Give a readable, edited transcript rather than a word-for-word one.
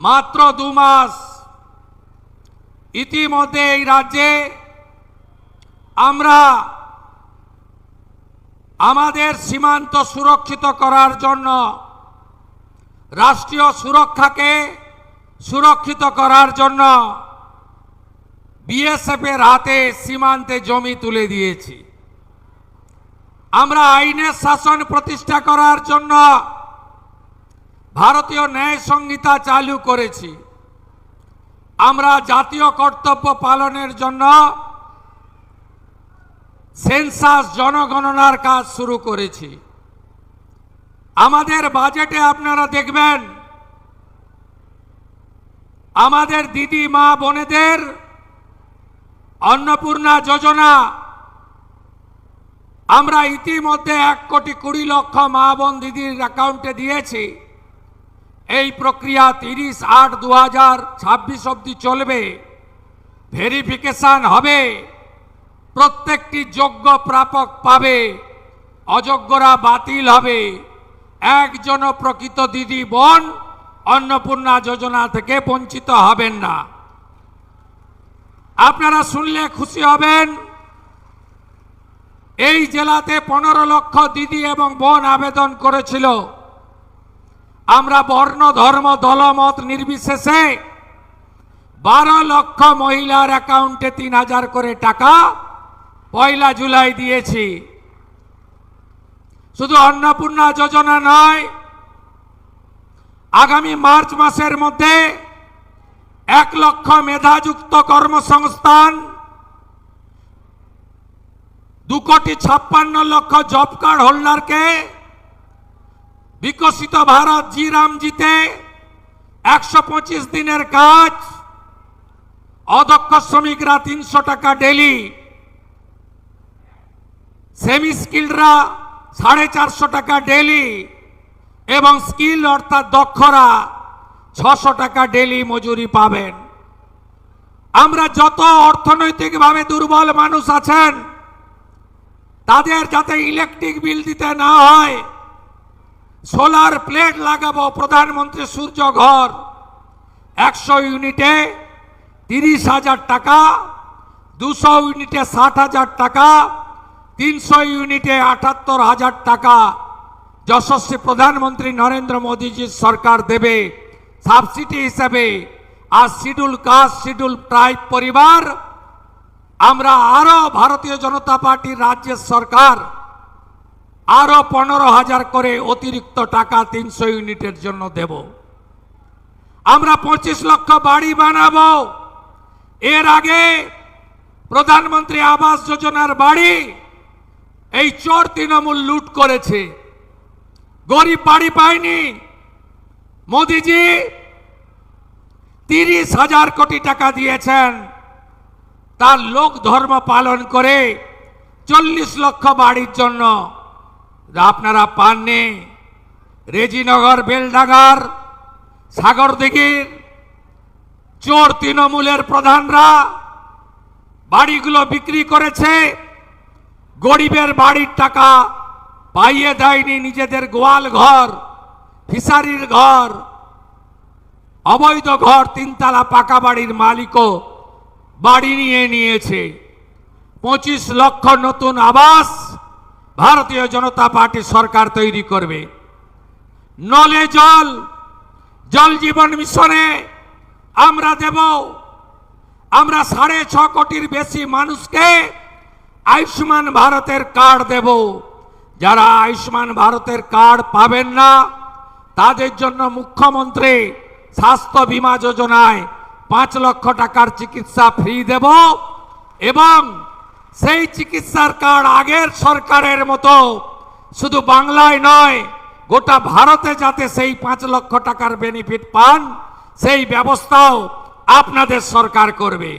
মাত্র 2 মাস ইতিমধ্যে এই রাজ্যে আমরা আমাদের সীমান্ত সুরক্ষিত করার জন্য রাষ্ট্রীয় সুরক্ষাকে সুরক্ষিত করার জন্য বিএসএফ এর হাতে সীমান্তে জমি তুলে দিয়েছি। আমরা আইনের শাসন প্রতিষ্ঠা করার জন্য ভারতীয় ন্যায় সংহিতা চালু করেছি। আমরা জাতীয় কর্তব্য পালনের জন্য সেন্সাস জনগণনার কাজ শুরু করেছি। আমাদের বাজেটে আপনারা দেখবেন আমাদের দিদি মা বোনেদের অন্নপূর্ণা যোজনা আমরা ইতিমধ্যে 1,20,00,000 মা বোন দিদির অ্যাকাউন্টে দিয়েছি। এই প্রক্রিয়া 30/8/2026 অবধি চলবে। ভেরিফিকেশন হবে, প্রত্যেকটি যোগ্য প্রাপক পাবে, অযোগ্যরা বাতিল হবে। একজনও প্রকৃত দিদি বোন অন্নপূর্ণা যোজনা থেকে বঞ্চিত হবেন না। আপনারা শুনলে খুশি হবেন, এই জেলাতে 15 লক্ষ দিদি এবং বোন আবেদন করেছিল। আমরা বর্ণ ধর্ম দলমত নির্বিশেষে 12 লক্ষ মহিলার অ্যাকাউন্টে 3000 করে টাকা 1 জুলাই দিয়েছি। শুধু অন্নপূর্ণা যোজনা নয়, আগামী মার্চ মাসের মধ্যে 1 লক্ষ মেধাযুক্ত কর্মসংস্থান, 2,56,00,000 জব কার্ড হোল্ডারকে বিকশিত ভারত জি রামজিতে 125 দিনের কাজ, অদক্ষ শ্রমিকরা 300 টাকা ডেলি, সেমি স্কিলডরা 450 টাকা ডেলি এবং স্কিল অর্থাৎ দক্ষরা 600 টাকা ডেলি মজুরি পাবেন। আমরা যত অর্থনৈতিকভাবে দুর্বল মানুষ আছেন তাদের যাতে ইলেকট্রিক বিল দিতে না হয়, সোলার প্লেট লাগাবো। প্রধানমন্ত্রী সূর্য ঘর 100 ইউনিটে 30,000 টাকা, 200 ইউনিটে 60,000 টাকা, 300 ইউনিটে 78,000 টাকা যশস্বী প্রধানমন্ত্রী নরেন্দ্র মোদীজির সরকার দেবে সাবসিডি হিসেবে। আর শিডিউল কাস্ট শিডিউল ট্রাইব পরিবার আমরা আরো ভারতীয় জনতা পার্টির রাজ্যের সরকার আরো 15,000 করে অতিরিক্ত টাকা 300 ইউনিটের জন্য দেব। আমরা 25 লক্ষ বাড়ি বানাবো। এর আগে প্রধানমন্ত্রী আবাস যোজনার বাড়ি এই চোর তৃণমূল লুট করেছে, গরিব বাড়ি পায়নি। মোদিজি 30,000 কোটি টাকা দিয়েছেন, তার লোক ধর্ম পালন করে 40 লক্ষ বাড়ির জন্য। আপনারা পাননি। রেজিনগর, বেলডাঙ্গার, সাগরদিঘির চোর তৃণমূলের প্রধানরা বাড়িগুলো বিক্রি করেছে, গরিবের বাড়ির টাকা পাইয়ে দেয়নি। নিজেদের গোয়াল ঘর, ফিশারির ঘর, অবৈধ ঘর, 3 তলা পাকা বাড়ির মালিকও বাড়ি নিয়ে নিয়েছে। 25 লক্ষ নতুন আবাস ভারতীয় জনতা পার্টি সরকার তৈরি করবে। নলে জল, জল জীবন মিশনে আমরা দেব। আমরা 6.5 কোটির বেশি মানুষকে আয়ুষ্মান ভারতের কার্ড দেব। যারা আয়ুষ্মান ভারতের কার্ড পাবেন না তাদের জন্য মুখ্যমন্ত্রী স্বাস্থ্য বীমা যোজনায় 5 লক্ষ টাকার চিকিৎসা ফ্রি দেব। এবং সেই চিকিৎসার কার্ড আগের সরকারের মতো শুধু বাংলায় নয়, গোটা ভারতে যাতে সেই 5 লক্ষ টাকার বেনিফিট পান সেই ব্যবস্থাও আপনাদের সরকার করবে।